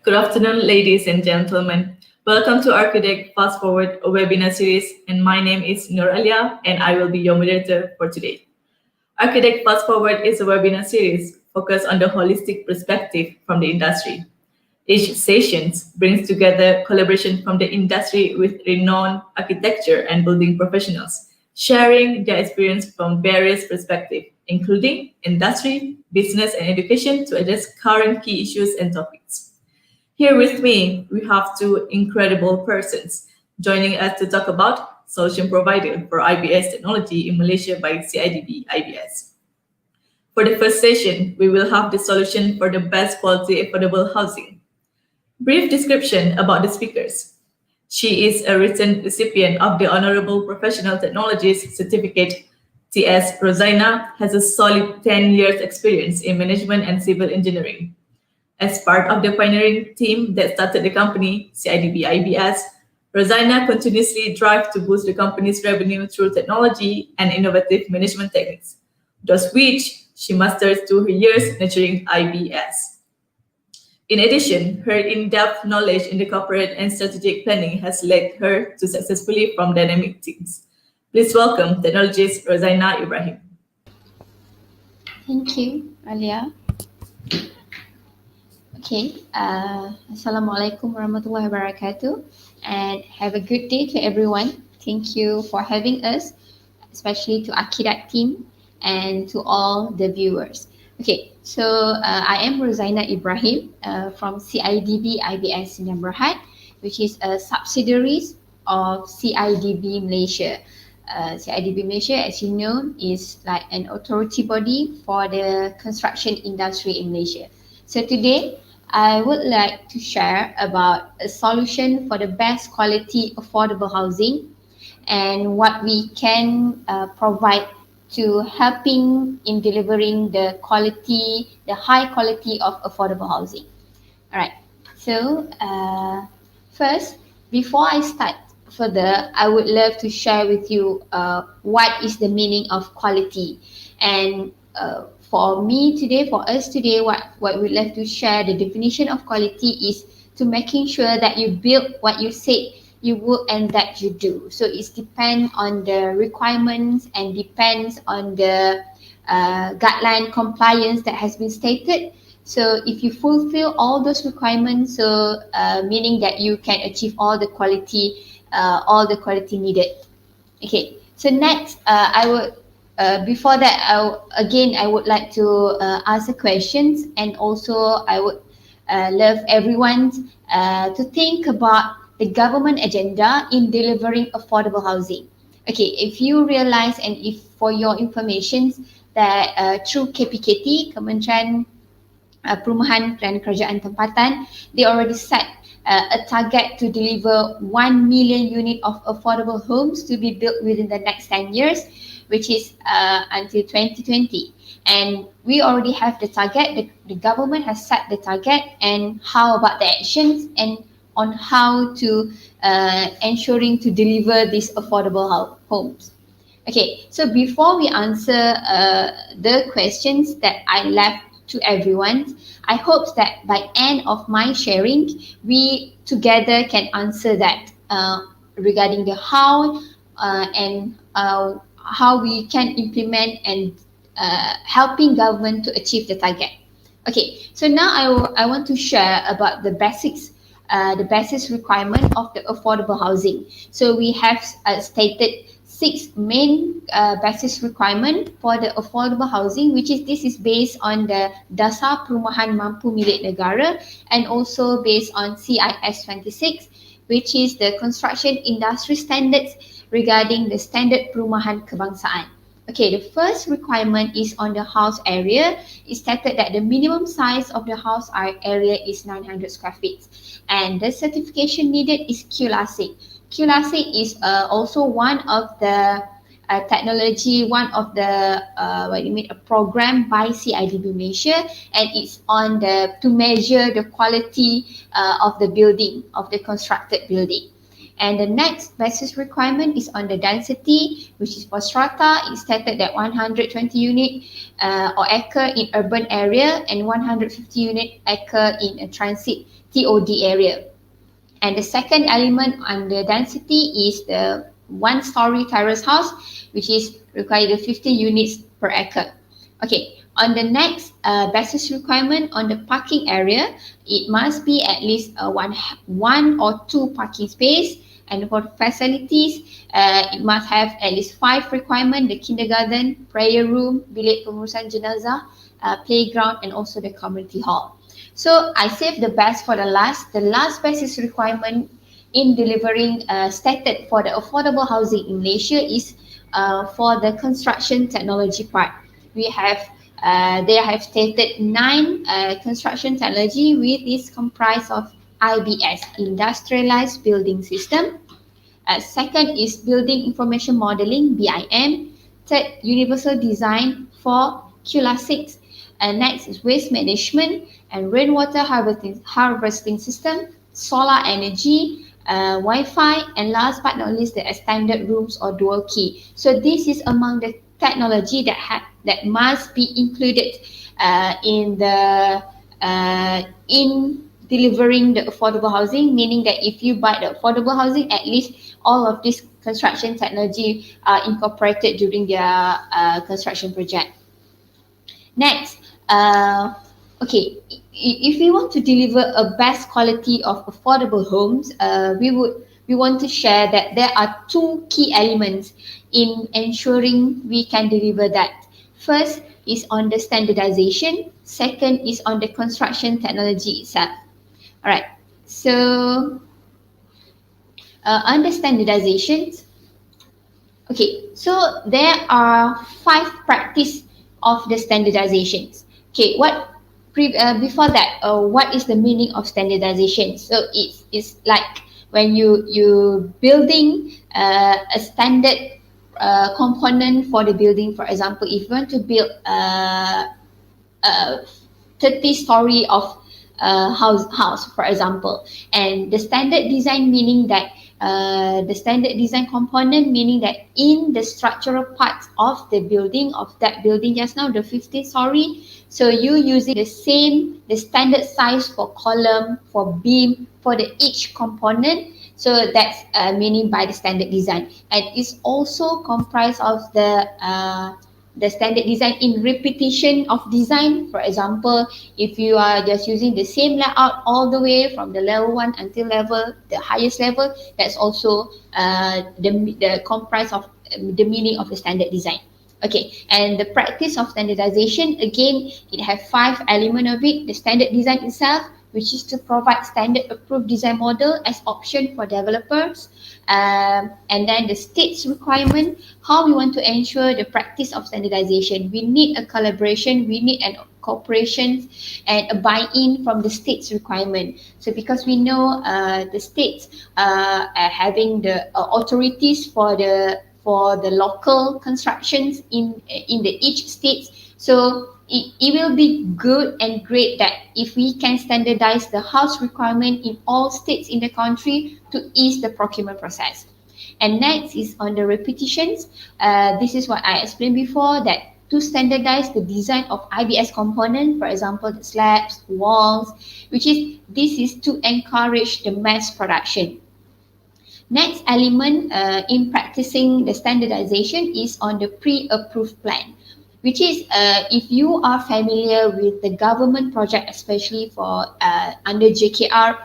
Good afternoon, ladies and gentlemen. Welcome to Architect Fast Forward webinar series, and my name is Nur Alia, and I will be your moderator for today. Architect Fast Forward is a webinar series focused on the holistic perspective from the industry. Each session brings together collaboration from the industry with renowned architecture and building professionals, sharing their experience from various perspectives, including industry, business, and education to address current key issues and topics. Here with me, we have two incredible persons joining us to talk about solution provider for IBS technology in Malaysia by CIDB IBS. For the first session, we will have the solution for the best quality affordable housing. Brief description about the speakers. She is a recent recipient of the Honorable Professional Technologies Certificate. TS Rosaina has a solid 10 years experience in management and civil engineering. As part of the pioneering team that started the company, CIDB IBS, Rosaina continuously drives to boost the company's revenue through technology and innovative management techniques, those which she masters through her years nurturing IBS. In addition, her in-depth knowledge in the corporate and strategic planning has led her to successfully form dynamic teams. Please welcome technologist Rosaina Ibrahim. Thank you, Alia. Okay, Assalamualaikum warahmatullahi wabarakatuh, and have a good day to everyone. Thank you for having us, especially to Akidat team and to all the viewers. Okay, so I am Rosaina Ibrahim from CIDB IBS SDN BHD, which is a subsidiary of CIDB Malaysia. CIDB Malaysia, as you know, is like an authority body for the construction industry in Malaysia. So today, I would like to share about a solution for the best quality affordable housing and what we can provide to helping in delivering the high quality of affordable housing. All right. So first, before I start further, I would love to share with you what is the meaning of quality. And for us today, what we'd love to share, the definition of quality is to making sure that you build what you said you will and that you do. So it depends on the requirements and depends on the guideline compliance that has been stated. So if you fulfill all those requirements, so meaning that you can achieve all the quality needed. Okay. So next, before that, I would like to ask questions, and also I would love everyone to think about the government agenda in delivering affordable housing. Okay, if you realize, and if for your information, that through KPKT, Kementerian Perumahan dan Kerajaan Tempatan, they already set a target to deliver 1 million unit of affordable homes to be built within the next 10 years, which is until 2020. And we already have the target, the government has set the target, and how about the actions and on how to ensuring to deliver these affordable homes. Okay, so before we answer the questions that I left to everyone, I hope that by end of my sharing, we together can answer that regarding the how and how we can implement and helping government to achieve the target. Okay, so now I want to share about the basics, the basis requirement of the affordable housing. So we have stated 6 main basis requirement for the affordable housing, this is based on the Dasar Perumahan Mampu Milik Negara and also based on CIS 26, which is the construction industry standards regarding the standard perumahan kebangsaan. Okay, the first requirement is on the house area. It's stated that the minimum size of the house area is 900 square feet. And the certification needed is QLASIC. QLASIC is also one of the technology, one of the a program by CIDB Malaysia, and it's on to measure the quality of the building, of the constructed building. And the next basis requirement is on the density, which is for strata. It's stated that 120 unit or acre in urban area and 150 unit acre in a transit TOD area. And the second element on the density is the 1-story terrace house, which is required 50 units per acre. Okay, on the next basis requirement on the parking area, it must be at least one or two parking space. And for facilities, it must have at least 5 requirements: the kindergarten, prayer room, bilik pengurusan jenazah, playground, and also the community hall. So I saved the best for the last. The last basis requirement in delivering stated for the affordable housing in Malaysia is for the construction technology part. We have they have stated 9 construction technology, which is comprised of IBS, Industrialized Building System. Second is Building Information Modeling, BIM. Third, Universal Design for QLA6. And next is Waste Management and Rainwater Harvesting System, Solar Energy, Wi-Fi, and last but not least, the extended rooms or dual key. So this is among the technology that must be included in delivering the affordable housing, meaning that if you buy the affordable housing, at least all of this construction technology are incorporated during their construction project. Next, okay, if we want to deliver a best quality of affordable homes, we want to share that there are 2 key elements in ensuring we can deliver that. First is on the standardization. Second is on the construction technology itself. All right. So under standardizations, okay, so there are 5 practice of the standardizations. Okay, before that, what is the meaning of standardization? So it's like when you building a standard component for the building. For example, if you want to build a 30-story of house, for example, and the standard design meaning that the standard design component meaning that in the structural parts of the building, of that building just now, the 50-story, so you using the standard size for column, for beam, for each component. So that's meaning by the standard design, and it's also comprised of the standard design in repetition of design. For example, if you are just using the same layout all the way from the level 1 until the highest level, that's also the comprise of the meaning of the standard design. Okay, and the practice of standardization, again, it have 5 elements of it. The standard design itself, which is to provide standard approved design model as option for developers. And then the state's requirement, how we want to ensure the practice of standardization. We need a collaboration, we need an cooperation and a buy-in from the state's requirement. So because we know the states are having the authorities for the local constructions in each state. So it will be good and great that if we can standardize the house requirement in all states in the country to ease the procurement process. And next is on the repetitions. This is what I explained before, that to standardize the design of IBS component, for example, the slabs, walls, this is to encourage the mass production. Next element in practicing the standardization is on the pre-approved plan, which is if you are familiar with the government project, especially for under JKR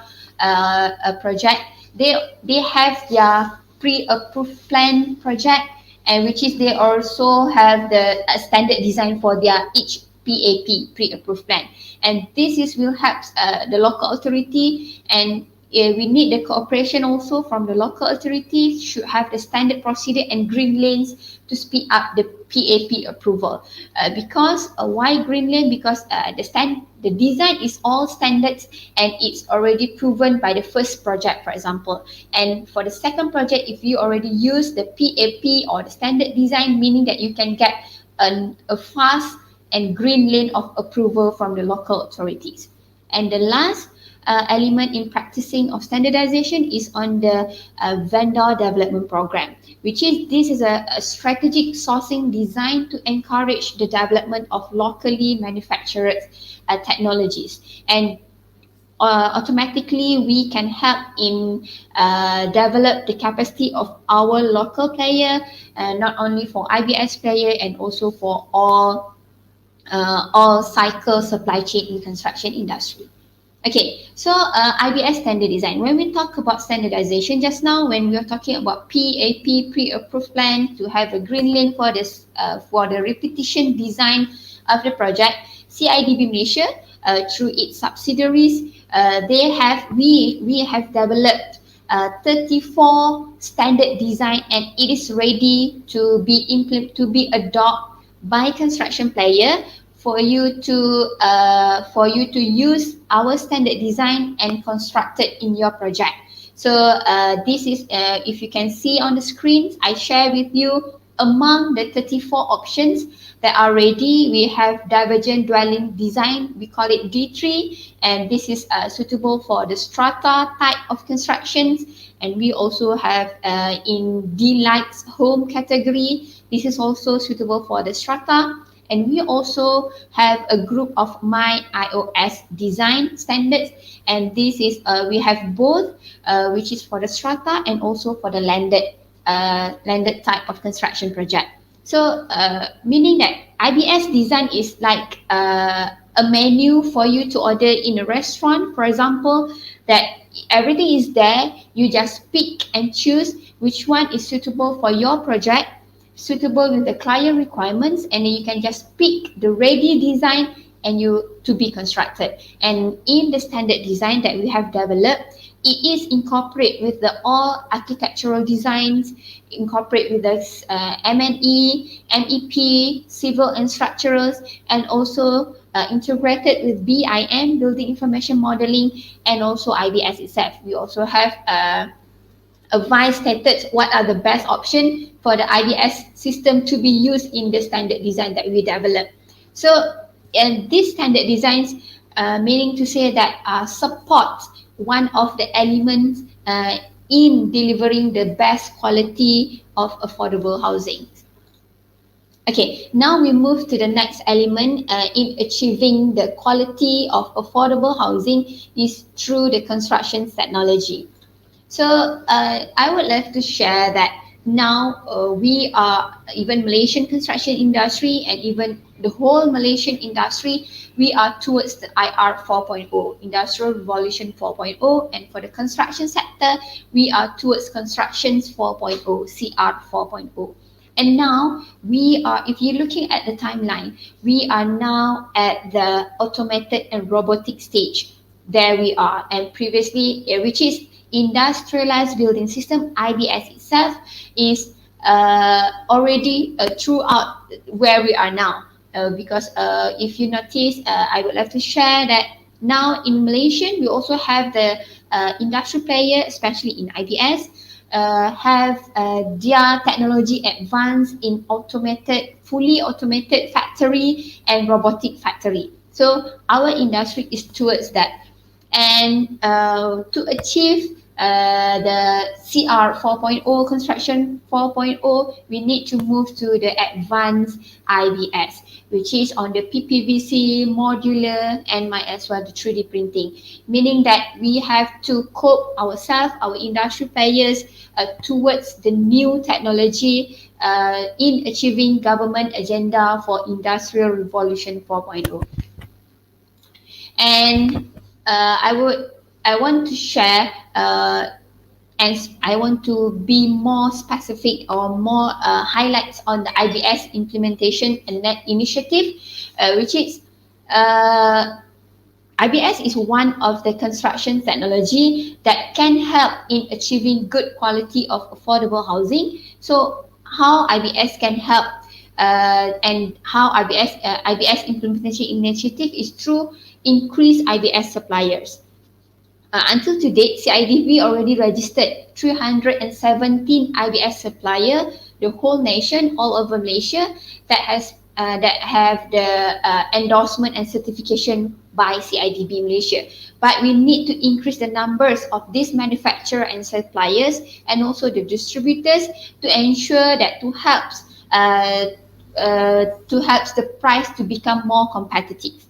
project, they have their pre-approved plan project, and which is they also have the standard design for their each PAP, pre-approved plan, and this will help the local authority, and we need the cooperation also from the local authorities, should have the standard procedure and green lanes to speed up the PAP approval. Because why green lane? Because the design is all standards and it's already proven by the first project, for example. And for the second project, if you already use the PAP or the standard design, meaning that you can get a fast and green lane of approval from the local authorities. And the last element in practicing of standardization is on the vendor development program, this is a strategic sourcing designed to encourage the development of locally manufactured technologies, and automatically we can help in develop the capacity of our local player, not only for IBS player and also for all cycle supply chain in construction industry. Okay, so IBS standard design. When we talk about standardization just now, when we are talking about PAP, pre-approved plan, to have a green lane for this for the repetition design of the project, CIDB Malaysia through its subsidiaries, we have developed 34 standard design, and it is ready to be adopted by construction player for you to use our standard design and construct it in your project. So this is, if you can see on the screen, I share with you among the 34 options that are ready. We have divergent dwelling design, we call it D3, and this is suitable for the strata type of constructions. And we also have in D-Lights home category, this is also suitable for the strata. And we also have a group of My iOS design standards, and this is we have both, which is for the strata and also for the landed type of construction project. So meaning that IBS design is like a menu for you to order in a restaurant, for example, that everything is there. You just pick and choose which one is suitable for your project, suitable with the client requirements, and then you can just pick the ready design and you to be constructed. And in the standard design that we have developed, it is incorporate with the all architectural designs, incorporate with the M&E, MEP, civil and structurals, and also integrated with BIM, building information modeling, and also IBS itself. We also have advice stated what are the best options for the IBS system to be used in the standard design that we develop. So, and these standard designs, meaning to say that support one of the elements in delivering the best quality of affordable housing. Okay, now we move to the next element in achieving the quality of affordable housing is through the construction technology. So I would like to share that now we are, even Malaysian construction industry and even the whole Malaysian industry, we are towards the IR 4.0, Industrial Revolution 4.0, and for the construction sector, we are towards Constructions 4.0, CR 4.0. And now we are, if you're looking at the timeline, we are now at the automated and robotic stage. There we are, and previously, which is industrialized building system, IBS itself is already throughout where we are now. Because if you notice, I would like to share that now in Malaysia, we also have the industrial player, especially in IBS, have their technology advanced in fully automated factory and robotic factory. So our industry is towards that. And to achieve the CR 4.0, construction 4.0, we need to move to the advanced IBS, which is on the PPVC, modular, and might as well the 3D printing, meaning that we have to cope ourselves, our industry players, towards the new technology in achieving government agenda for Industrial Revolution 4.0. And I want to share and I want to be more specific or more highlights on the IBS implementation and that initiative, which is IBS is one of the construction technology that can help in achieving good quality of affordable housing. So how IBS can help and how IBS implementation initiative is through increased IBS suppliers. Until to date, CIDB already registered 317 IBS supplier, the whole nation, all over Malaysia, that have the endorsement and certification by CIDB Malaysia. But we need to increase the numbers of these manufacturers and suppliers and also the distributors to ensure that to help the price to become more competitive.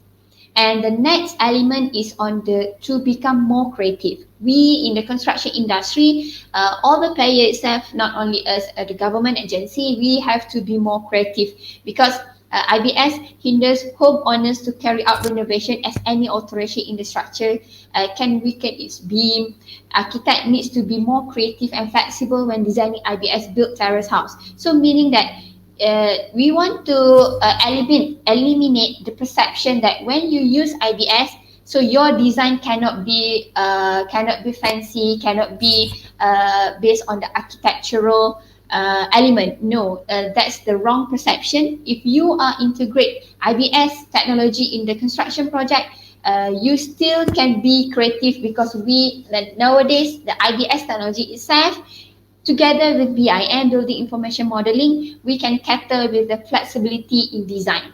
And the next element is on to become more creative. We in the construction industry, all the players itself, not only us, the government agency, we have to be more creative because IBS hinders homeowners to carry out renovation as any alteration in the structure can weaken its beam. Architect needs to be more creative and flexible when designing IBS built terrace house. So meaning that we want to eliminate the perception that when you use IBS, So your design cannot be fancy, cannot be based on the architectural element. No, that's the wrong perception. If you are integrate IBS technology in the construction project, you still can be creative, because nowadays the IBS technology itself, together with BIM, building information modeling, we can cater with the flexibility in design.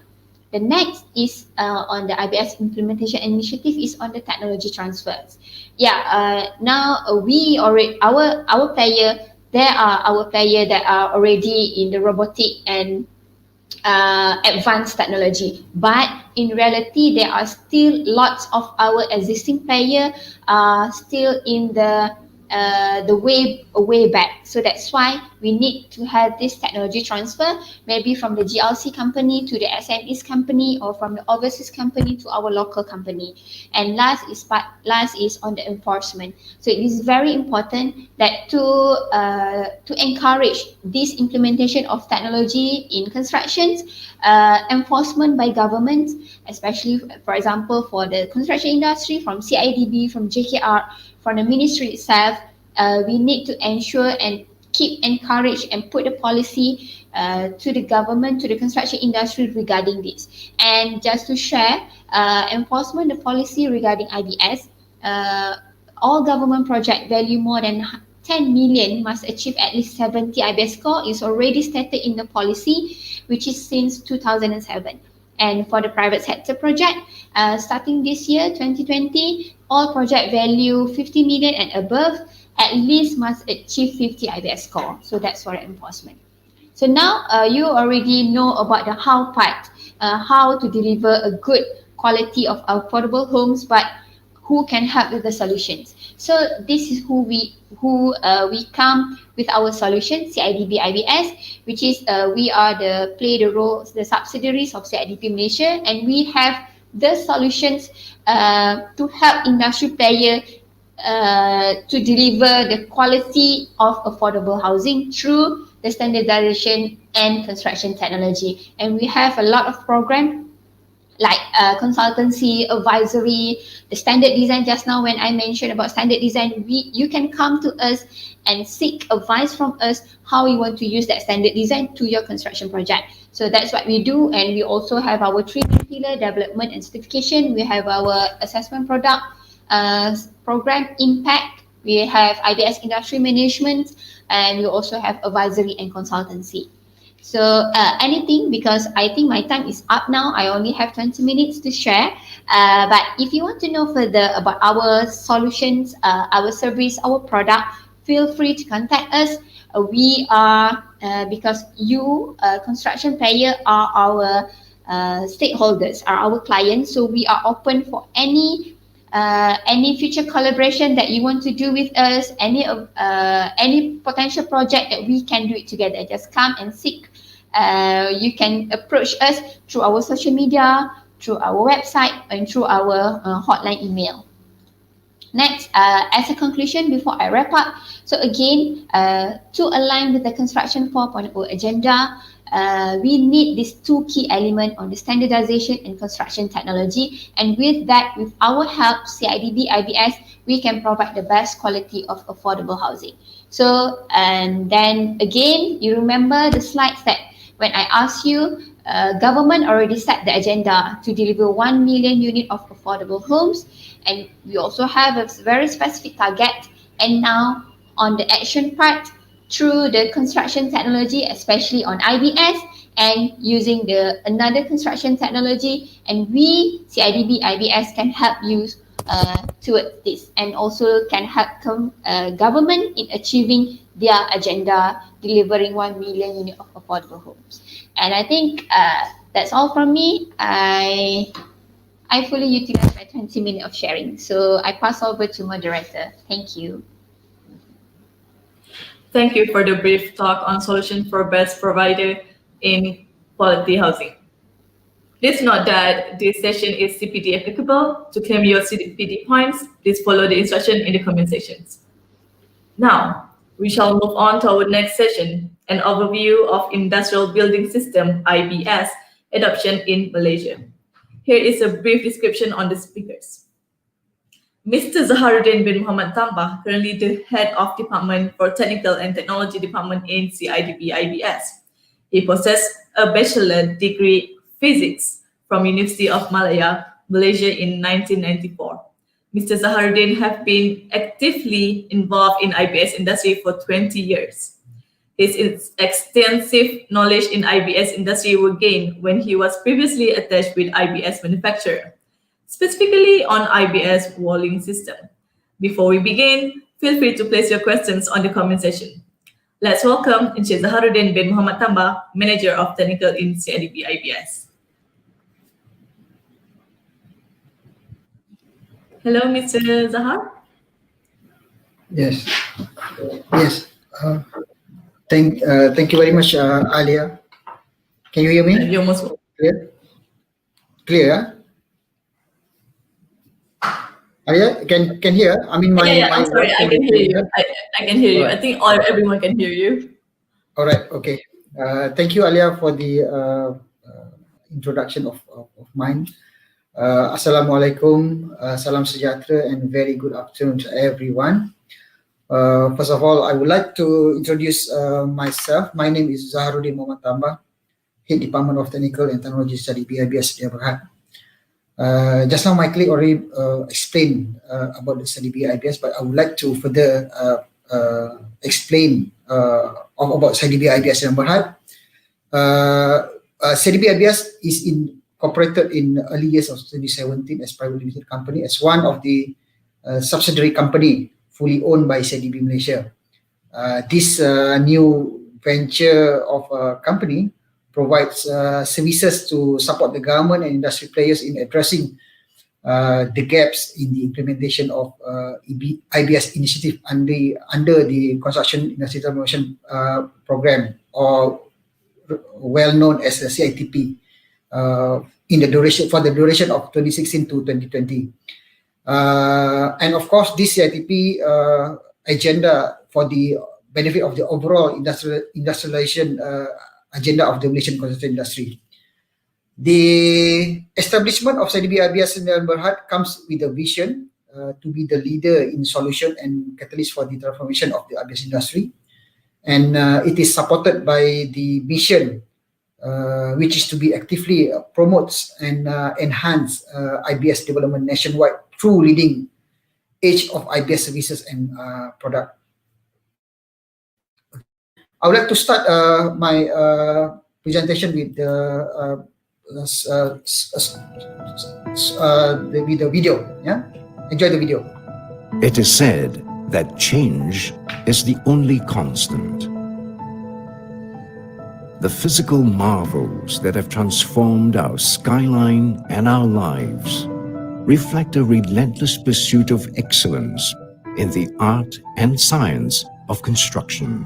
The next is on the IBS implementation initiative is on the technology transfers. Yeah, now we already our player, there are our player that are already in the robotic and advanced technology, but in reality there are still lots of our existing player still in the way back. So that's why we need to have this technology transfer, maybe from the GLC company to the SMEs company, or from the overseas company to our local company. And last is on the enforcement. So it is very important that to encourage this implementation of technology in constructions, enforcement by government, especially for example for the construction industry, from CIDB, from JKR, from the ministry itself. We need to ensure and keep encourage and put the policy to the government, to the construction industry regarding this. And just to share, enforcement the policy regarding IBS, all government project value more than 10 million must achieve at least 70 IBS score is already stated in the policy, which is since 2007. And for the private sector project, starting this year, 2020, all project value 50 million and above at least must achieve 50 IBS score. So that's for enforcement. So now you already know about the how part, how to deliver a good quality of affordable homes, but who can help with the solutions. So this is who we come with our solution, CIDB IBS, which is we are the subsidiaries of CIDB Malaysia, and we have the solutions to help industry player to deliver the quality of affordable housing through the standardization and construction technology. And we have a lot of program like consultancy, advisory, the standard design. Just now when I mentioned about standard design, you can come to us and seek advice from us how you want to use that standard design to your construction project. So that's what we do. And we also have our 3 pillar, development and certification. We have our assessment product program, impact. We have IBS industry management, and we also have advisory and consultancy. So anything, because I think my time is up now. I only have 20 minutes to share. But if you want to know further about our solutions, our service, our product, feel free to contact us. We are, because you, construction player, are our stakeholders, are our clients. So we are open for any future collaboration that you want to do with us, any potential project that we can do it together. Just come and seek. You can approach us through our social media, through our website, and through our hotline email. Next, as a conclusion before I wrap up, so again, to align with the Construction 4.0 agenda, we need these 2 key elements on the standardization and construction technology. And with that, with our help, CIDB IBS, we can provide the best quality of affordable housing. So, and then again, you remember the slides that when I asked you, government already set the agenda to deliver 1 million unit of affordable homes. And we also have a very specific target. And now on the action part, through the construction technology, especially on IBS, and using another construction technology, and we, CIDB IBS, can help you towards this, and also can help government in achieving their agenda, delivering 1 million unit of affordable homes. And I think that's all from me. I fully utilize my 20 minutes of sharing. So I pass over to moderator. Thank you. Thank you for the brief talk on solution for best provider in quality housing. Please note that this session is CPD applicable. To claim your CPD points, please follow the instruction in the comment sections. Now, we shall move on to our next session, an overview of Industrial Building System IBS adoption in Malaysia. Here is a brief description on the speakers. Mr. Zaharuddin bin Muhammad Tambah, currently the head of Department for Technical and Technology Department in CIDB IBS. He possessed a bachelor degree physics from University of Malaya, Malaysia in 1994. Mr. Zaharuddin have been actively involved in IBS industry for 20 years. His extensive knowledge in IBS industry were gained when he was previously attached with IBS manufacturer, specifically on IBS walling system. Before we begin, feel free to place your questions on the comment section. Let's welcome Encik Zaharuddin bin Muhammad Tambah, Manager of Technical in CIDB IBS. Hello, Mr. Zahar. Yes. Yes. Thank you very much, Alia. Can you hear me? You're most welcome. Clear? Clear? Alia, can hear? I mean, I'm sorry, I can hear you. I can hear you. Right. I think everyone can hear you. All right. Okay. Thank you, Alia, for the introduction of mine. Assalamualaikum, salam sejahtera, and very good afternoon to everyone. First of all, I would like to introduce myself. My name is Zaharuddin Muhammad Tambah, Head Department of Technical and Technology CIDB IBS SDN BHD. Just now, my colleague already explained about the CIDB IBS, but I would like to further explain about CIDB IBS SDN BHD. CIDB IBS is incorporated in early years of 2017 as private limited company, as one of the subsidiary company fully owned by CIDB Malaysia. This new venture of a company provides services to support the government and industry players in addressing the gaps in the implementation of IBS initiative under the Construction Industry Transformation Program, or well known as the CITP, in the duration of 2016 to 2020. And of course, this CITP agenda for the benefit of the overall industrialization agenda of the Malaysian construction industry. The establishment of CIDB IBS SDN BHD comes with a vision to be the leader in solution and catalyst for the transformation of the IBS industry. And it is supported by the mission, which is to be actively promotes and enhance IBS development nationwide through leading edge of IBS services and product. I would like to start my presentation with the video. Yeah, enjoy the video. It is said that change is the only constant. The physical marvels that have transformed our skyline and our lives reflect a relentless pursuit of excellence in the art and science of construction.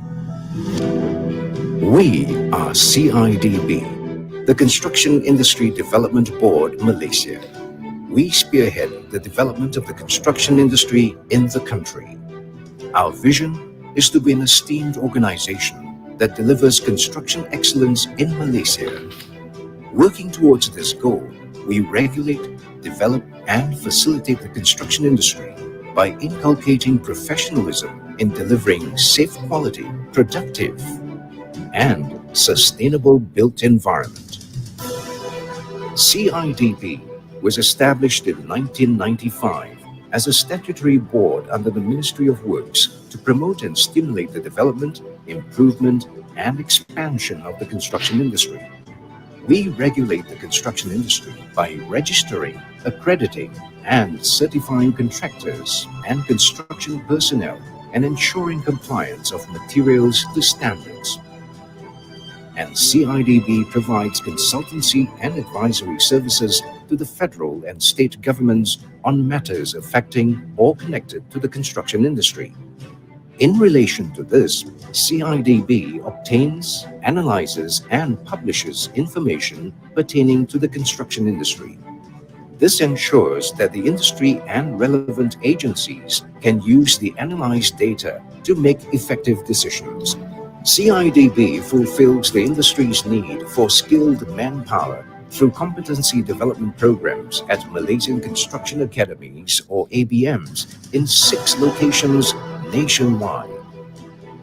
We are CIDB, the Construction Industry Development Board, Malaysia. We spearhead the development of the construction industry in the country. Our vision is to be an esteemed organization that delivers construction excellence in Malaysia. Working towards this goal, we regulate, develop, and facilitate the construction industry by inculcating professionalism in delivering safe quality, productive, and sustainable built environment. CIDB was established in 1995 as a statutory board under the Ministry of Works to promote and stimulate the development, improvement, and expansion of the construction industry. We regulate the construction industry by registering, accrediting, and certifying contractors and construction personnel and ensuring compliance of materials to standards. And CIDB provides consultancy and advisory services to the federal and state governments on matters affecting or connected to the construction industry. In relation to this, CIDB obtains, analyzes, and publishes information pertaining to the construction industry. This ensures that the industry and relevant agencies can use the analyzed data to make effective decisions. CIDB fulfills the industry's need for skilled manpower through competency development programs at Malaysian Construction Academies or ABMs in 6 locations nationwide.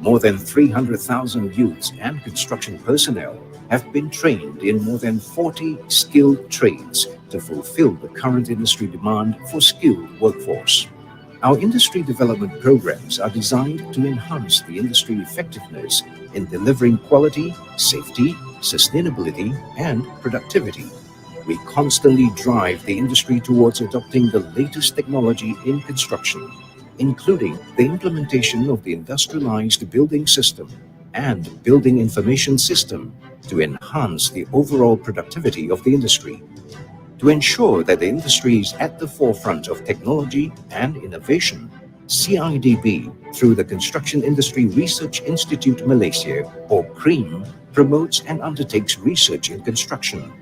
More than 300,000 youths and construction personnel have been trained in more than 40 skilled trades to fulfill the current industry demand for skilled workforce. Our industry development programs are designed to enhance the industry effectiveness in delivering quality, safety, sustainability, and productivity. We constantly drive the industry towards adopting the latest technology in construction, including the implementation of the industrialized building system and building information system to enhance the overall productivity of the industry. To ensure that the industry is at the forefront of technology and innovation, CIDB, through the Construction Industry Research Institute Malaysia, or CREAM, promotes and undertakes research in construction.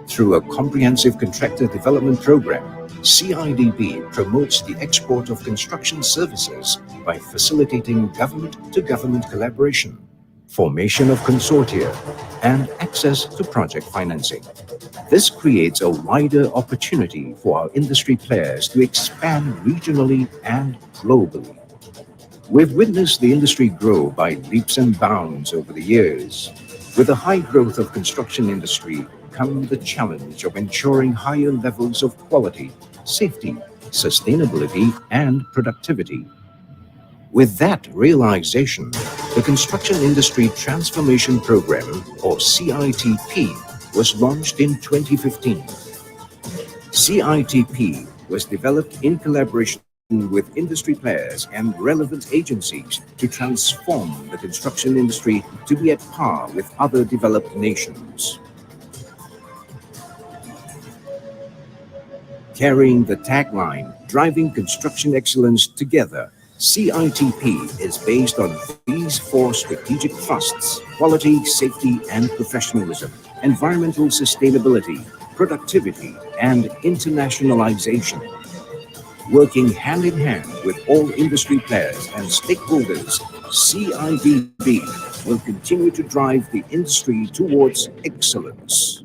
Through a comprehensive contractor development program, CIDB promotes the export of construction services by facilitating government-to-government collaboration, formation of consortia, and access to project financing. This creates a wider opportunity for our industry players to expand regionally and globally. We've witnessed the industry grow by leaps and bounds over the years. With the high growth of construction industry come the challenge of ensuring higher levels of quality, safety, sustainability, and productivity. With that realization, the Construction Industry Transformation Program, or CITP, was launched in 2015. CITP was developed in collaboration with industry players and relevant agencies to transform the construction industry to be at par with other developed nations. Carrying the tagline, Driving Construction Excellence Together, CITP is based on these 4 strategic thrusts: quality, safety, and professionalism, environmental sustainability, productivity, and internationalization. Working hand in hand with all industry players and stakeholders, CIDB will continue to drive the industry towards excellence.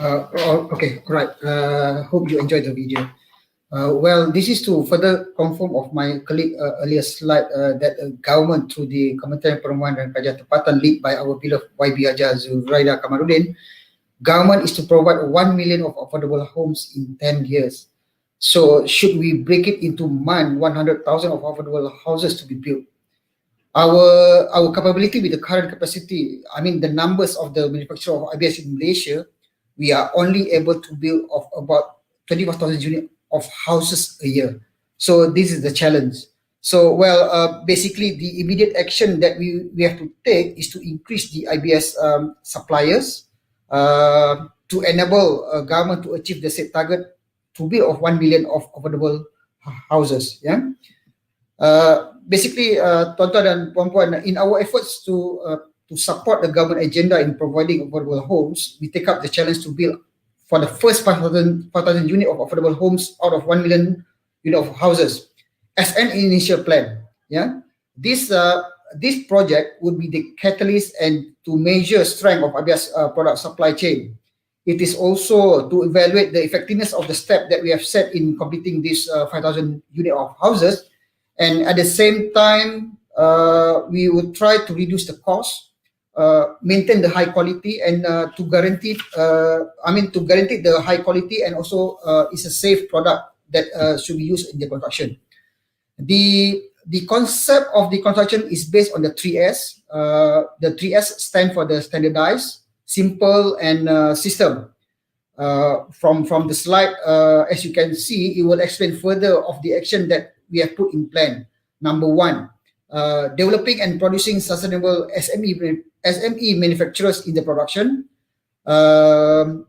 Okay, all right. Hope you enjoyed the video. Well, this is to further confirm of my colleague earlier slide that the government through the Kementerian Perumahan dan Kajian Tempatan led by our beloved YB Haja Zuraida Kamarudin, government is to provide 1 million of affordable homes in 10 years. So should we break it into 100,000 of affordable houses to be built? Our capability with the current capacity, I mean the numbers of the manufacturer of IBS in Malaysia, we are only able to build of about 25,000 units of houses a year. So this is the challenge. So, well, basically the immediate action that we have to take is to increase the IBS suppliers to enable government to achieve the set target to build of 1 million of affordable houses. Yeah. Basically, tuan-tuan dan puan-puan, in our efforts to support the government agenda in providing affordable homes, we take up the challenge to build for the first 5,000 units of affordable homes out of 1 million unit of houses as an initial plan. Yeah, this project would be the catalyst and to measure strength of IBS product supply chain. It is also to evaluate the effectiveness of the step that we have set in completing this 5,000 unit of houses, and at the same time, we would try to reduce the cost, maintain the high quality, and to guarantee the high quality, and also it's a safe product that should be used in the construction. The concept of the construction is based on the 3S. The 3S stand for the standardized, simple, and system. From the slide, as you can see, it will explain further of the action that we have put in plan. Number 1, developing and producing sustainable SME manufacturers in the production,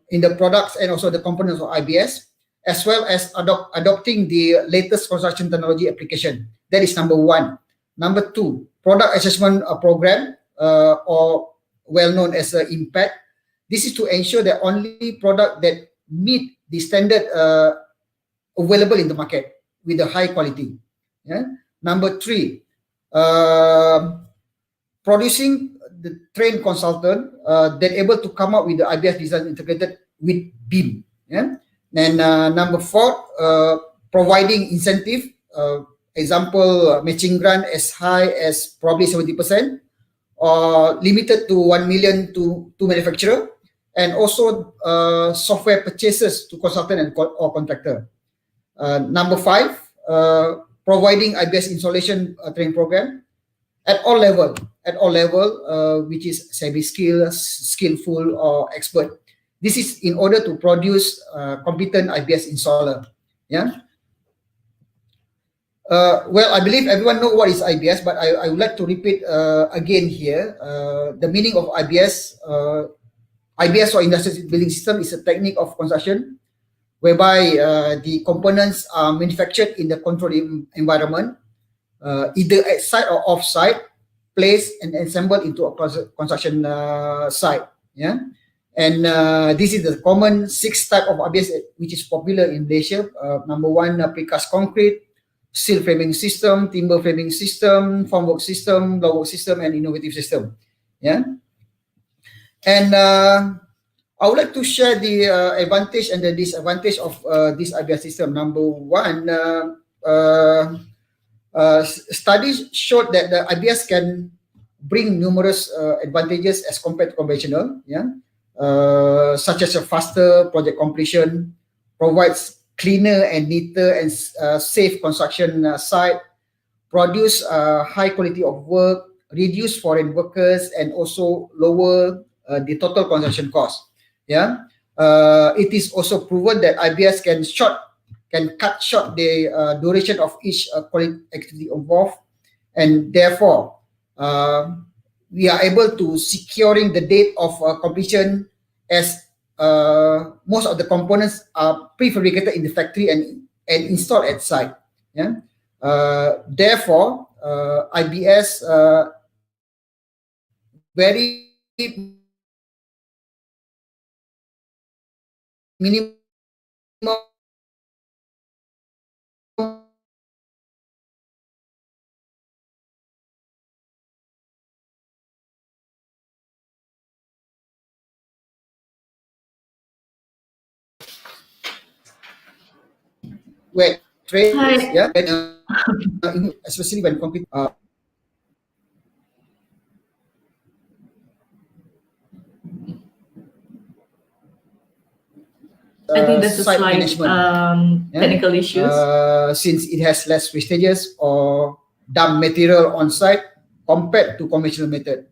in the products and also the components of IBS, as well as adopting the latest construction technology application. That is number 1. Number 2, product assessment program, or well known as IMPACT. This is to ensure that only product that meet the standard available in the market with a high quality. Yeah. Number 3, producing the trained consultant that able to come up with the IBS design integrated with BIM. Yeah. And number 4, providing incentive, example, matching grant as high as probably 70%, or limited to 1 million to manufacturer, and also software purchases to consultant and or contractor. Number 5, providing IBS installation training program at all level, which is semi-skilled, skillful, or expert. This is in order to produce competent IBS installer. Yeah. Well, I believe everyone know what is IBS, but I would like to repeat again here. The meaning of IBS, IBS or industrial building system is a technique of construction whereby the components are manufactured in the controlled environment, either at site or off site, placed and assembled into a construction site. Yeah. And this is the common 6 type of IBS which is popular in Malaysia. Number 1, precast concrete, steel framing system, timber framing system, formwork system, blockwork system, and innovative system. Yeah. And I would like to share the advantage and the disadvantage of this IBS system. Number 1, studies showed that the IBS can bring numerous advantages as compared to conventional. Yeah. Such as a faster project completion, provides cleaner and neater and safe construction site, produce high quality of work, reduce foreign workers, and also lower the total construction cost. Yeah, it is also proven that IBS can cut short the duration of each quality activity involved, and therefore we are able to securing the date of completion, as most of the components are prefabricated in the factory and installed at site. Yeah. Therefore, IBS very minimum where trades, Hi. yeah, and, especially when complete. I think that's a site slight management. technical issues. Since it has less wastages or dump material on site compared to conventional method.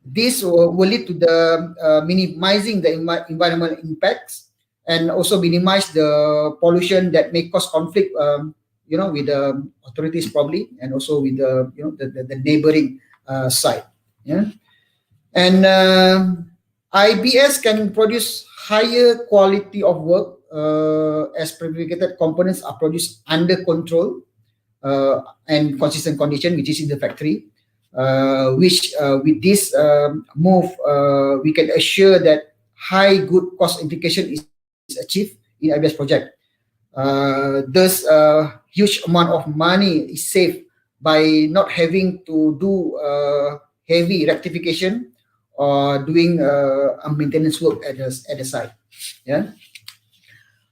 This will lead to the minimizing the environmental impacts, and also minimize the pollution that may cause conflict, with the authorities probably, and also with the the neighboring site. Yeah, and IBS can produce higher quality of work as prefabricated components are produced under control and consistent condition, which is in the factory. Which with this move, we can assure that high good cost implication is achieved in IBS project. Thus, huge amount of money is saved by not having to do heavy rectification or doing maintenance work at the site. Yeah,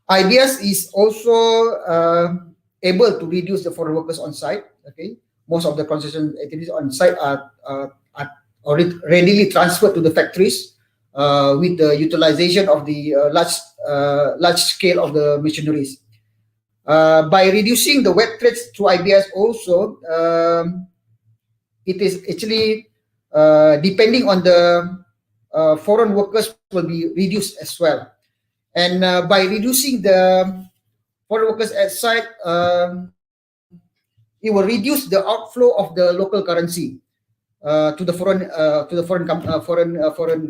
IBS is also able to reduce the foreign workers on site. Okay. Most of the construction activities on site are readily transferred to the factories with the utilization of the large scale of the machineries. By reducing the wet trades through IBS also, it is actually depending on the foreign workers will be reduced as well. And by reducing the foreign workers at site, it will reduce the outflow of the local currency to the foreign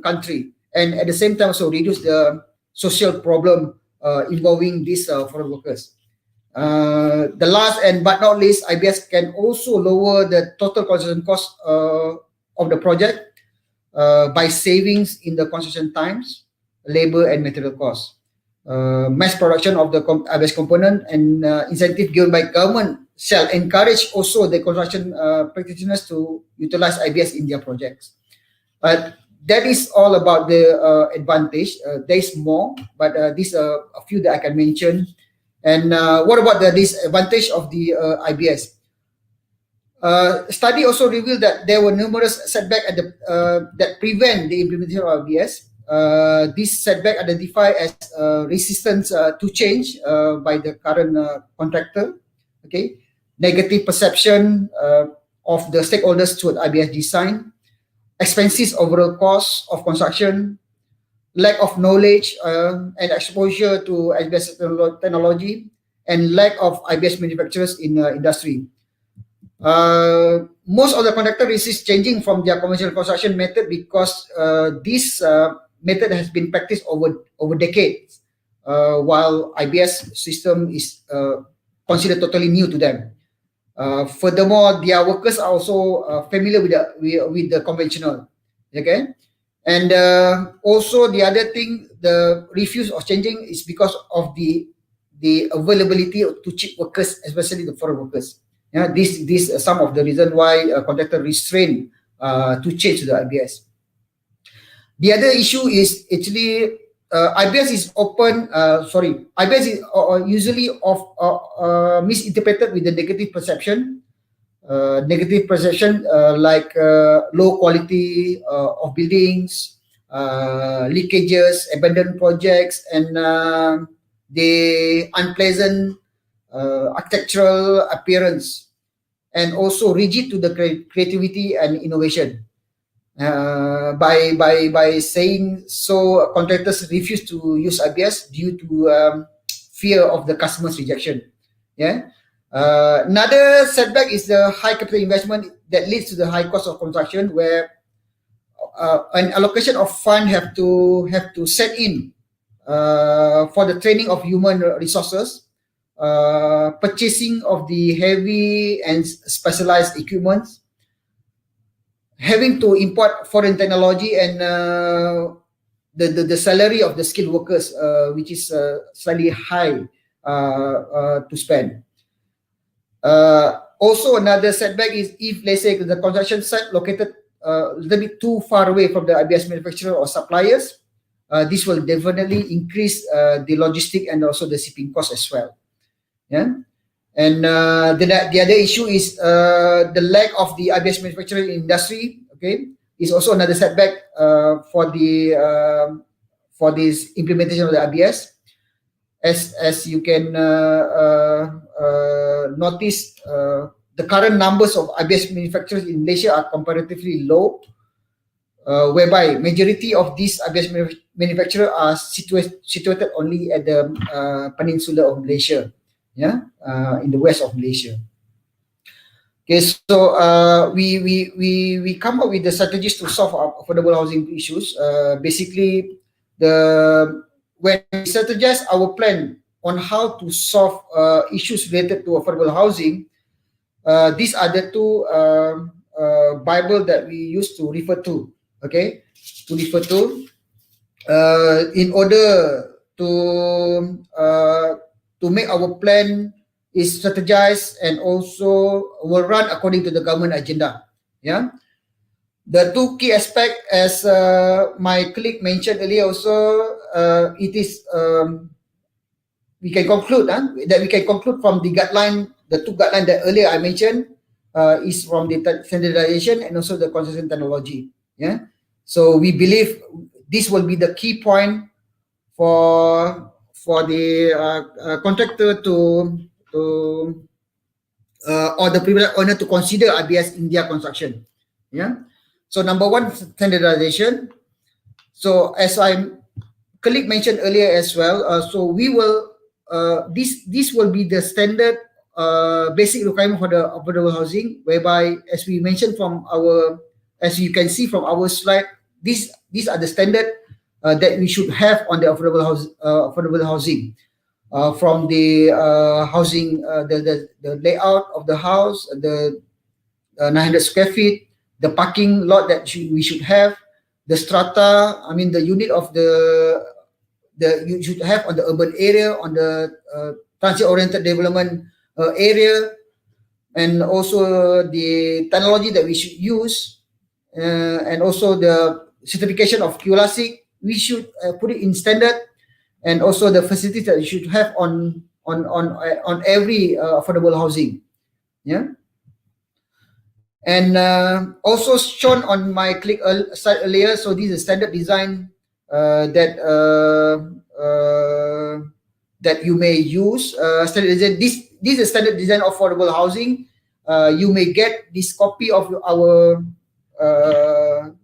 country, and at the same time also reduce the social problem involving these foreign workers. The last and but not least, IBS can also lower the total construction cost of the project by savings in the construction times, labor, and material costs. Mass production of the IBS component and incentive given by government shall encourage also the construction practitioners to utilize IBS in their projects. That is all about the advantage. There is more, but these are a few that I can mention. And what about the disadvantage of the IBS? Study also revealed that there were numerous setbacks that prevent the implementation of IBS. This setback identified as resistance to change by the current contractor. Okay, negative perception of the stakeholders toward IBS design, expenses overall cost of construction, lack of knowledge and exposure to IBS technology, and lack of IBS manufacturers in industry. Most of the contractors resist changing from their conventional construction method because this method has been practiced over decades, while IBS system is considered totally new to them. Furthermore, their workers are also familiar with the conventional. Okay, and also the other thing, the refuse of changing is because of the availability to cheap workers, especially the foreign workers. Yeah, this some of the reason why contractor restrain to change to the IBS. The other issue is actually IBS is IBS is usually misinterpreted with the negative perception. Like low quality of buildings, leakages, abandoned projects, and the unpleasant architectural appearance, and also rigid to the creativity and innovation. By saying so, contractors refuse to use IBS due to fear of the customer's rejection. Yeah. Another setback is the high capital investment that leads to the high cost of construction, where an allocation of fund have to set in for the training of human resources, purchasing of the heavy and specialized equipment, having to import foreign technology, and the salary of the skilled workers, which is slightly high to spend. Also, another setback is if, let's say, the construction site located a little bit too far away from the IBS manufacturer or suppliers, this will definitely increase the logistic and also the shipping cost as well. Yeah. And the other issue is the lack of the IBS manufacturing industry. Okay, is also another setback for this implementation of the IBS. As you can notice, the current numbers of IBS manufacturers in Malaysia are comparatively low, whereby majority of these IBS manufacturers are situated only at the peninsula of Malaysia. Yeah, in the west of Malaysia. Okay, so we come up with the strategies to solve our affordable housing issues. Basically, when we strategize our plan on how to solve issues related to affordable housing, these are the two Bible that we used to refer to. Okay, in order to make our plan is strategized and also will run according to the government agenda. Yeah, the two key aspects, as my colleague mentioned earlier, also it is we can conclude from the guideline, the two guidelines that earlier I mentioned is from the standardization and also the construction technology. Yeah, so we believe this will be the key point for the contractor or the private owner to consider IBS in their construction. Yeah. So number one, standardization. So as my colleague mentioned earlier as well, so we will this will be the standard basic requirement for the affordable housing, whereby, as we mentioned as you can see from our slide, these are the standard that we should have on the affordable housing. From the housing, the layout of the house, the 900 square feet, the parking lot that we should have, the strata, I mean the unit of you should have on the urban area, on the transit-oriented development area, and also the technology that we should use, and also the certification of QLASIC, we should put it in standard, and also the facilities that you should have on every affordable housing. Yeah. And also shown on my slide earlier, so this is standard design that you may use. Standard design. This is standard design of affordable housing. You may get this copy of our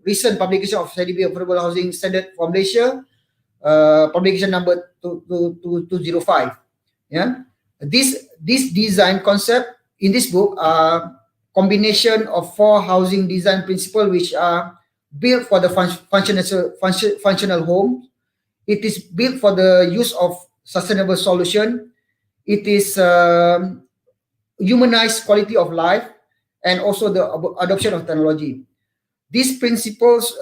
recent publication of CIDB Affordable Housing Standard for Malaysia, publication number 205. Yeah, this design concept in this book are combination of 4 housing design principles which are built for the functional home. It is built for the use of sustainable solution. It is humanized quality of life, and also the adoption of technology. These principles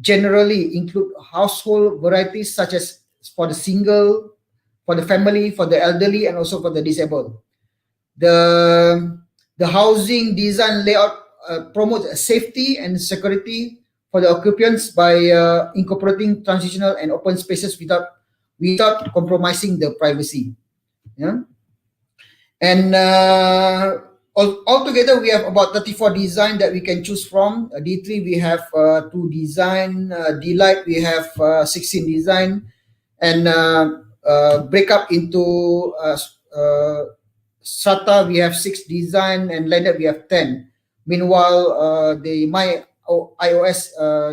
generally include household varieties such as for the single, for the family, for the elderly, and also for the disabled. The housing design layout promotes safety and security for the occupants by incorporating transitional and open spaces without compromising the privacy. Yeah. And altogether, we have about 34 design that we can choose from. D3, we have 2 design. D-Light, we have 16 design. And break up into strata, we have 6 design, and landed, we have 10. Meanwhile, the My iOS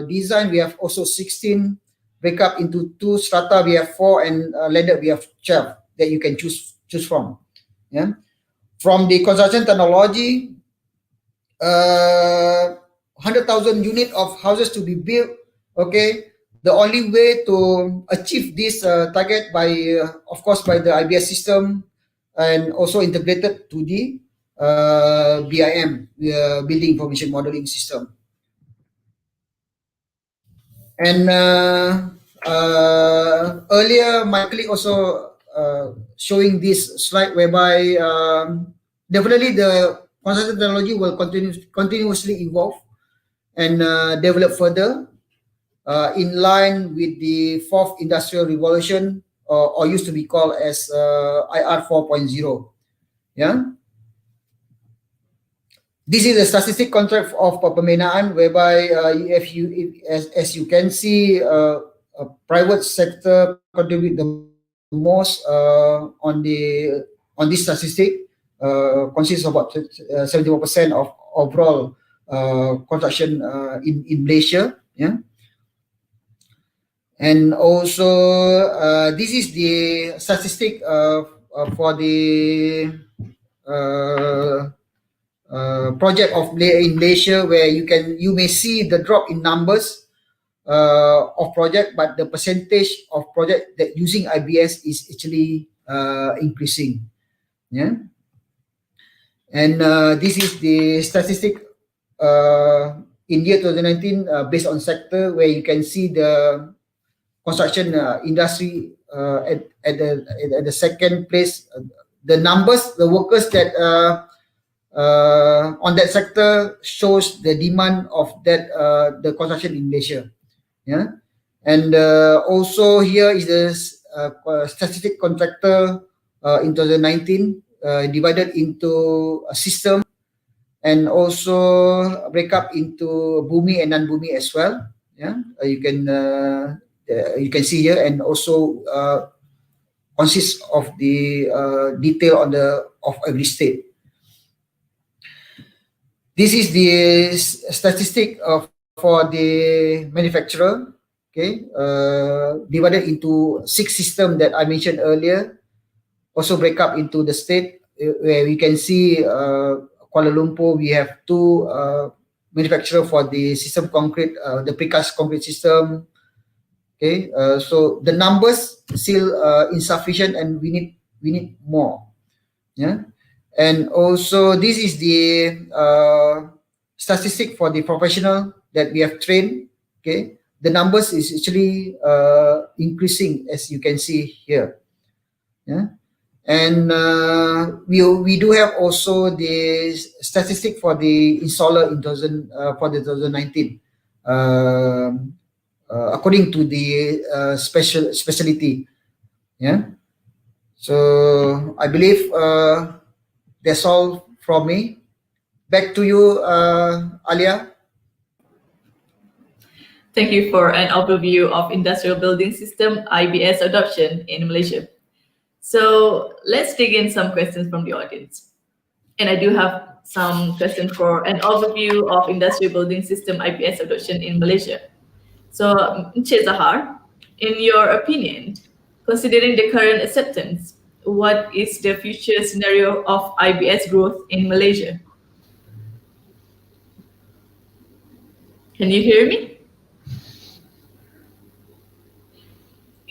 design, we have also 16. Break up into 2 strata, we have 4, and landed, we have 12 that you can choose from. Yeah. From the construction technology, 100,000 unit of houses to be built. Okay, the only way to achieve this target by, of course, by the IBS system, and also integrated to the BIM, Building Information Modeling System. And earlier, my colleague also showing this slide whereby definitely the construction technology will continuously evolve and develop further in line with the 4th industrial revolution, or used to be called as IR 4.0. Yeah. This is a statistic contract of pembinaan whereby as you can see, private sector contribute the most on this statistic, consists of about 71% of overall construction in Malaysia. Yeah. And also this is the statistic for the project in Malaysia, where you may see the drop in numbers of project, but the percentage of project that using IBS is actually increasing. Yeah. And this is the statistic in year 2019 based on sector, where you can see the construction industry at the second place. The numbers, the workers that on that sector shows the demand of that the construction in Malaysia. Yeah. And also here is the statistic contractor in 2019 divided into a system, and also break up into Bumi and non-Bumi as well. Yeah, you can see here, and also consists of the detail of every state. This is the statistic for the manufacturer. Okay, divided into 6 systems that I mentioned earlier. Also break up into the state, where we can see Kuala Lumpur, we have 2 manufacturer for the system concrete, the precast concrete system. Okay, so the numbers still insufficient, and we need more. Yeah. And also this is the statistic for the professional that we have trained. Okay, the numbers is actually increasing, as you can see here. Yeah. And we do have also the statistic for the installer in for the 2019, according to the specialty. Yeah. So I believe that's all from me. Back to you, Alia. Thank you for an overview of industrial building system IBS adoption in Malaysia. So let's dig in some questions from the audience. And I do have some questions for an overview of industrial building system IBS adoption in Malaysia. So, Encik Zahar, in your opinion, considering the current acceptance, what is the future scenario of IBS growth in Malaysia? Can you hear me?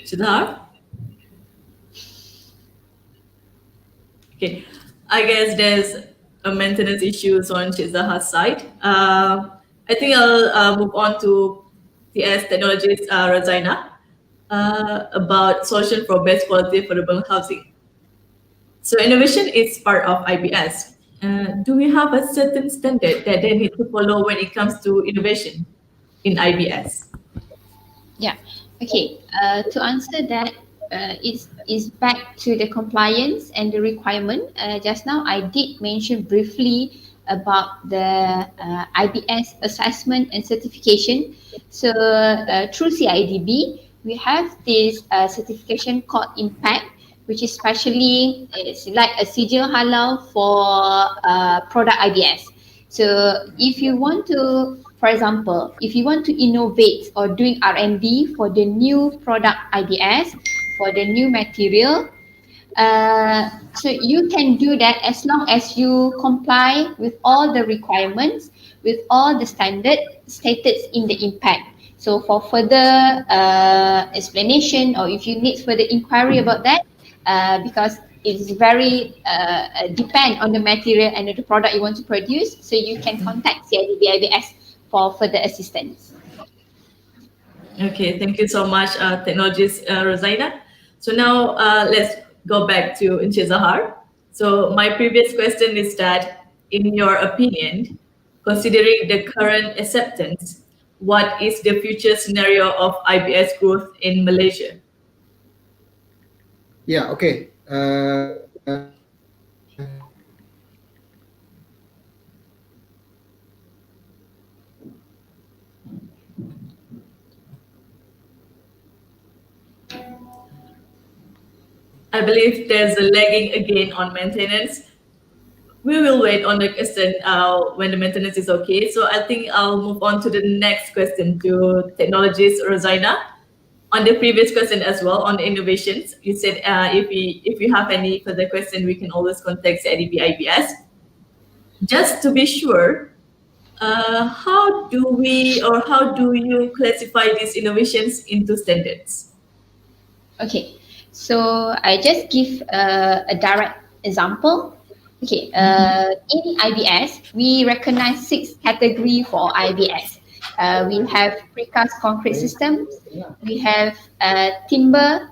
Shidhar? Okay, I guess there's a maintenance issues on Shizaha's side. I think I'll move on to TS Technologies Razaina about solution for best quality affordable housing. So innovation is part of IBS. Do we have a certain standard that they need to follow when it comes to innovation in IBS? Yeah. Okay. To answer that, is back to the compliance and the requirement. Just now I did mention briefly about the IBS assessment and certification. So through CIDB, we have this certification called Impact, which is specially, it's like a sigil halal for product IBS. So if you want to, for example, if you want to innovate or doing R&D for the new product IBS, for the new material, so you can do that as long as you comply with all the requirements, with all the standard stated in the impact. So for further explanation, or if you need further inquiry about that, because it is very depend on the material and the product you want to produce, so you can contact CIDB IBS for further assistance. Okay, thank you so much, Technologies Rosaina. So now let's go back to Encik Zahar. So my previous question is that, in your opinion, considering the current acceptance, what is the future scenario of IBS growth in Malaysia? Yeah, okay. I believe there's a lagging again on maintenance. We will wait on the question when the maintenance is okay. So I think I'll move on to the next question to Technologies Rosaina. On the previous question as well on the innovations, you said if you have any further question, we can always contact CIDB IBS. Just to be sure, how do you classify these innovations into standards? Okay, so I just give a direct example. Okay, in IBS, we recognize 6 categories for IBS. We have precast concrete systems, we have timber,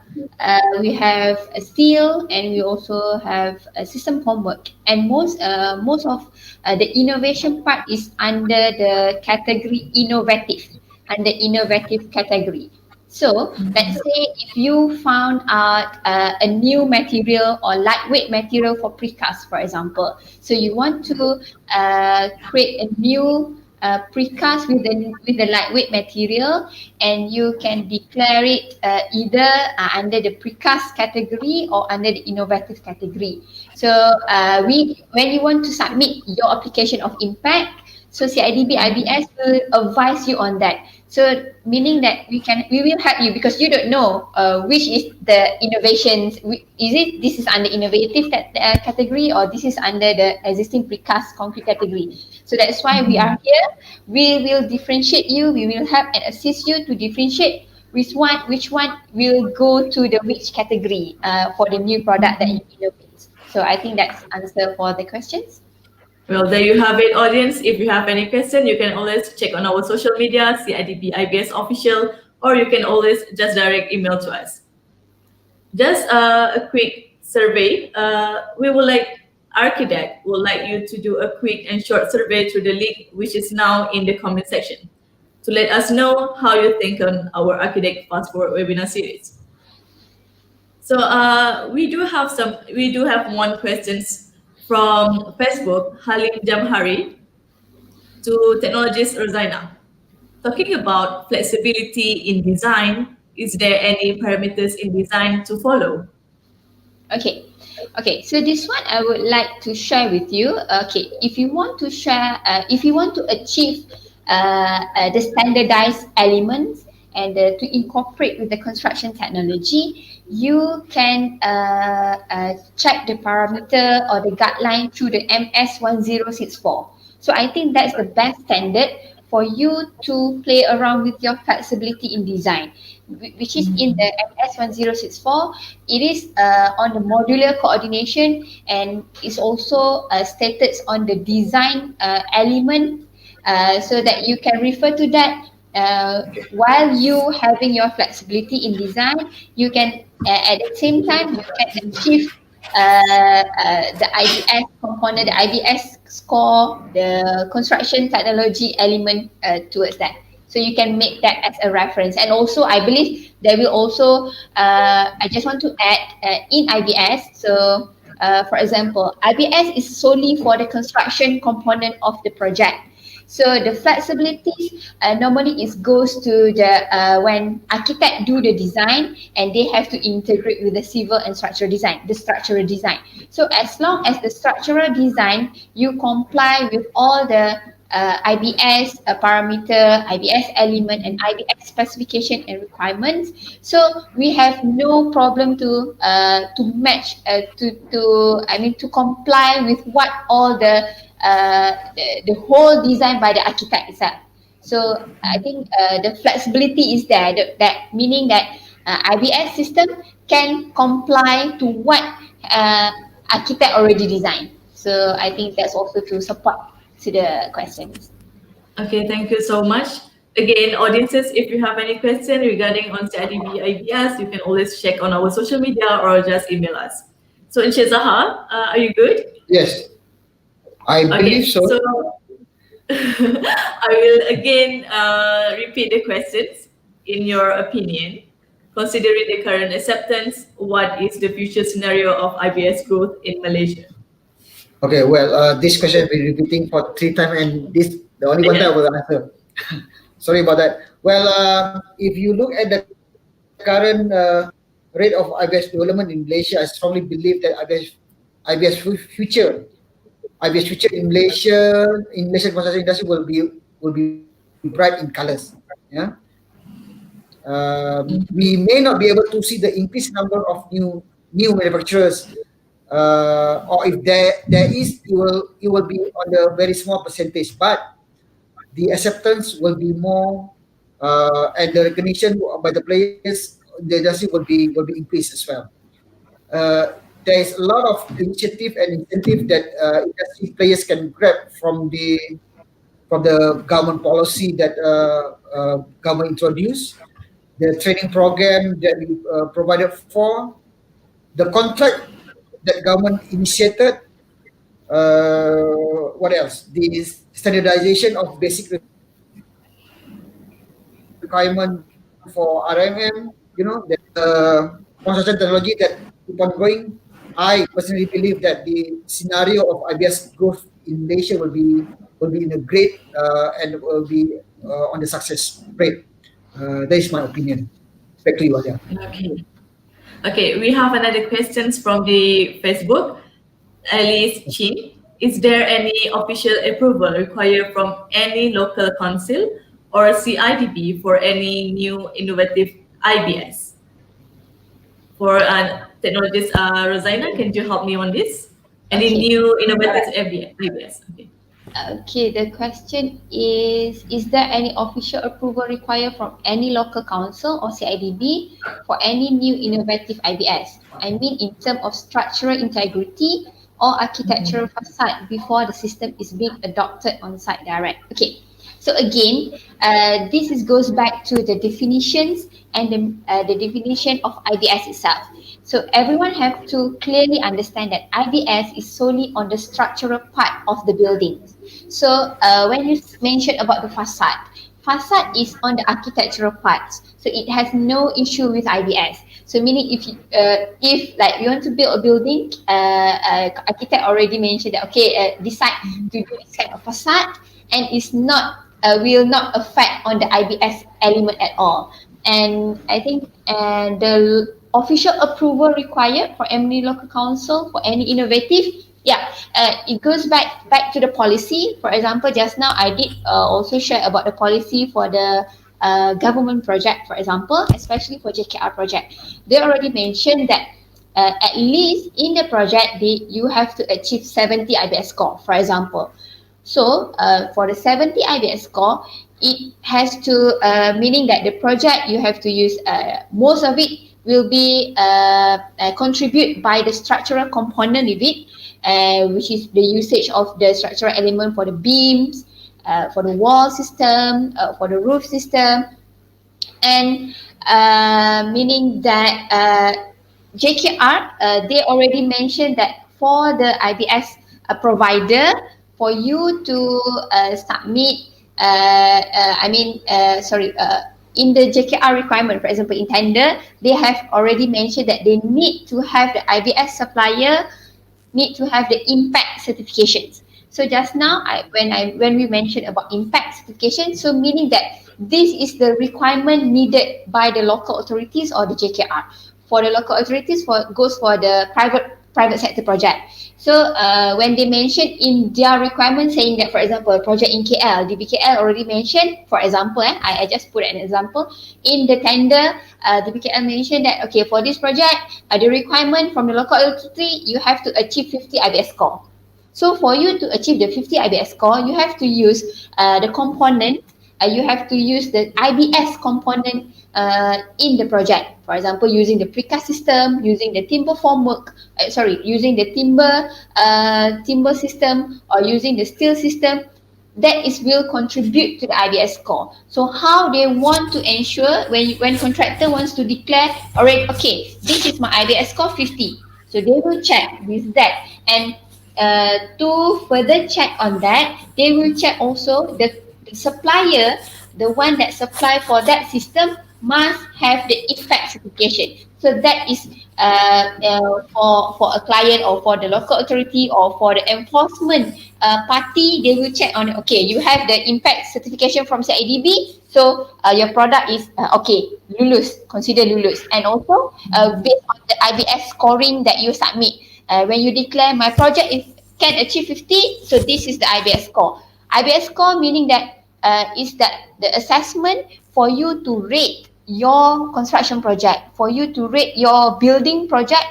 we have steel, and we also have a system formwork. And most of the innovation part is under the category innovative, under innovative category. So let's say if you found out a new material or lightweight material for precast, for example, so you want to create a new precast with the lightweight material, and you can declare it either under the precast category or under the innovative category. So when you want to submit your application of impact, so CIDB IBS will advise you on that. So meaning that we will help you, because you don't know which is the innovations. This is under innovative category, or this is under the existing precast concrete category. So that's why we are here. We will differentiate you. We will help and assist you to differentiate which one will go to the which category for the new product that you innovate. So I think that's answer for the questions. Well, there you have it, audience. If you have any question, you can always check on our social media, CIDB IBS Official, or you can always just direct email to us. Just a quick survey, we would like Architect would like you to do a quick and short survey through the link, which is now in the comment section, to let us know how you think on our Architect Fast Forward webinar series. So we do have one questions from Facebook, Halim Jamhari, to technologist Rosaina. Talking about flexibility in design, is there any parameters in design to follow? Okay, so this one I would like to share with you. Okay, if you want to share, if you want to achieve the standardized elements and to incorporate with the construction technology, you can check the parameter or the guideline through the MS 1064. So I think that's the best standard for you to play around with your flexibility in design, which is in the MS 1064. It is on the modular coordination and is also stated on the design element, so that you can refer to that while you having your flexibility in design. You can at the same time you can achieve the IBS component, the IBS score, the construction technology element towards that. So you can make that as a reference. And also, I believe there will also, I just want to add in IBS. So, for example, IBS is solely for the construction component of the project. So the flexibility normally is goes to the when architect do the design and they have to integrate with the civil and structural design, the structural design. So as long as the structural design you comply with all the IBS parameter, IBS element, and IBS specification and requirements, so we have no problem to match to comply with what all the whole design by the architect itself. So I think the flexibility is there. That meaning that IBS system can comply to what architect already designed. So I think that's also to support to the questions. Okay, thank you so much. Again, audiences, if you have any question regarding on CIDB IBS, you can always check on our social media or just email us. So, Encik Zahar, are you good? Yes, I believe so. So I will again repeat the questions. In your opinion, considering the current acceptance, what is the future scenario of IBS growth in Malaysia? Okay, well, this question has been repeating for 3 times, and this the only one that I will answer. Sorry about that. Well, if you look at the current rate of IBS development in Malaysia, I strongly believe that IBS future in Malaysian construction industry will be bright in colors. Yeah. We may not be able to see the increased number of new manufacturers, or if there is, it will be on a very small percentage, but the acceptance will be more, and the recognition by the players, the industry will be increased as well. There is a lot of initiative and incentive that industry players can grab from the government policy that government introduced, the training program that we provided for, the contract that government initiated. What else? The standardization of basic requirement for RMM. The construction technology that keep on going. I personally believe that the scenario of IBS growth in Malaysia will be in a great and will be on the success rate. That is my opinion. Back to you, Alia. Okay, we have another questions from the Facebook. Alice Chin, is there any official approval required from any local council or CIDB for any new innovative IBS? For technologist Rosaina, can you help me on this? Any new innovative IBS? Okay, the question is there any official approval required from any local council or CIDB for any new innovative IBS? I mean in terms of structural integrity or architectural facade before the system is being adopted on site direct. Okay, So again, goes back to the definitions and the definition of IBS itself. So everyone have to clearly understand that IBS is solely on the structural part of the building. So when you mention about the facade is on the architectural parts. So it has no issue with IBS. So meaning if like you want to build a building, architect already mentioned that decide to do this kind of facade, and it's not will not affect on the IBS element at all. And I think the official approval required for any local council for any innovative, it goes back to the policy. For example, just now I did also share about the policy for the government project, for example, especially for JKR project. They already mentioned that at least in the project you have to achieve 70 IBS score, for example. So for the 70 IBS score, it has to meaning that the project you have to use most of it will be contribute by the structural component of it, which is the usage of the structural element for the beams, for the wall system, for the roof system, and meaning that JKR, they already mentioned that for the IBS provider, for you to submit, in the JKR requirement, for example, in tender, they have already mentioned that they need to have the IBS supplier need to have the impact certifications. So just now, when we mentioned about impact certification, so meaning that this is the requirement needed by the local authorities or the JKR. For the local authorities, goes for the private sector project. So when they mention in their requirement saying that, for example, a project in KL, DBKL already mentioned, for example, I just put an example, in the tender, DBKL mentioned that, okay, for this project, the requirement from the local authority, you have to achieve 50 IBS score. So for you to achieve the 50 IBS score, you have to use the component, you have to use the IBS component in the project. For example, using the precast system, using the timber formwork, using the timber system, or using the steel system, that will contribute to the IBS score. So how they want to ensure when contractor wants to declare, alright, okay, this is my IBS score 50. So they will check with that, and to further check on that, they will check also the supplier, the one that supply for that system must have the effect certification. So that is for a client or for the local authority or for the enforcement party, they will check on, okay, you have the impact certification from CIDB, so your product is consider lulus. And also based on the IBS scoring that you submit, when you declare my project can achieve 50, so this is the IBS score. IBS score meaning that is that the assessment for you to rate your construction project, for you to rate your building project.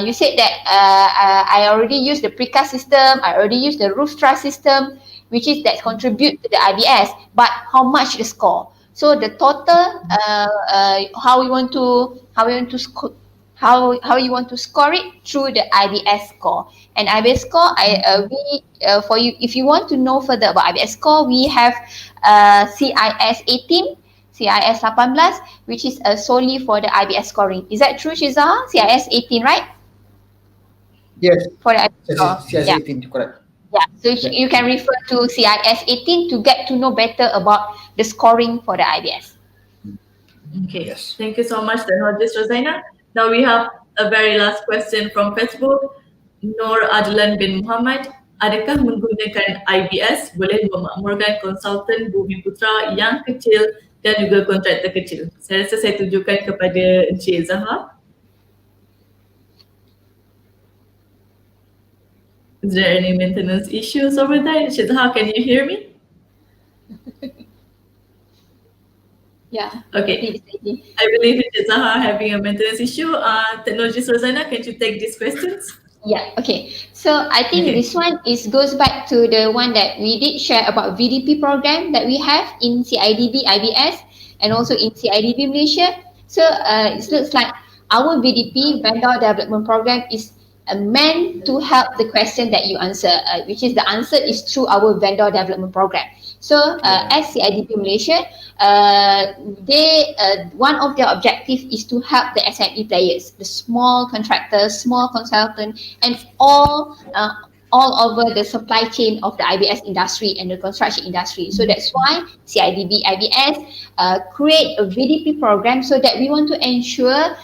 You said that I already used the precast system, I already used the roof truss system, which is that contribute to the IBS, but how much the score? So the total, how you want to score it through the IBS score. And IBS score, for you, if you want to know further about IBS score, we have CIS 18, CIS 18, which is solely for the IBS scoring. Is that true, Shizaha? CIS 18, right? Yes. For the IBS score. CIS Yeah. 18, correct. Yeah, so you can refer to CIS 18 to get to know better about the scoring for the IBS. Okay, Yes. thank you so much, Technologist Rosaina. Now we have a very last question from Facebook. Nur Adlan bin Muhammad, adakah menggunakan IBS boleh memakmurkan konsultan Bumi Putra yang kecil dan juga kontraktor kecil? Saya rasa saya tujukan kepada Encik Zahar. Is there any maintenance issues over there? Encik Zahar, can you hear me? Yeah. Okay. I believe Encik Zahar having a maintenance issue. Technologist Rosaina, can you take these questions? Yeah, okay. So I think this one goes back to the one that we did share about VDP program that we have in CIDB IBS and also in CIDB Malaysia. So it looks like our VDP, Vendor Development Program, is meant to help the question that you answer, which is the answer is through our vendor development program. So as CIDB Malaysia, one of their objective is to help the SME players, the small contractors, small consultant, and all over the supply chain of the IBS industry and the construction industry. So that's why CIDB IBS create a VDP program, so that we want to ensure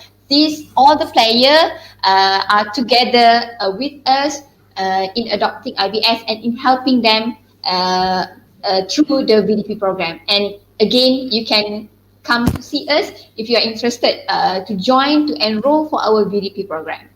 all the players are together with us in adopting IBS and in helping them through the VDP program. And again, you can come to see us if you are interested to join, to enroll for our VDP program.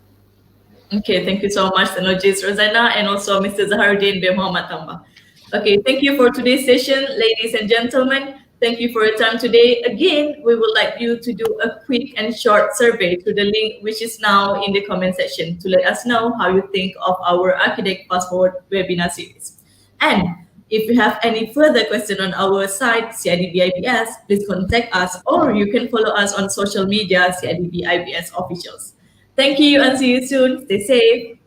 Okay, thank you so much, Technologist Rosanna, and also Mr. Zaharuddin bin Muhammad Tamba. Okay, thank you for today's session, ladies and gentlemen. Thank you for your time today. Again, we would like you to do a quick and short survey through the link which is now in the comment section to let us know how you think of our Architect Fast Forward webinar series. And if you have any further question on our site, CIDB IBS, please contact us, or you can follow us on social media, CIDB IBS Officials. Thank you and see you soon. Stay safe.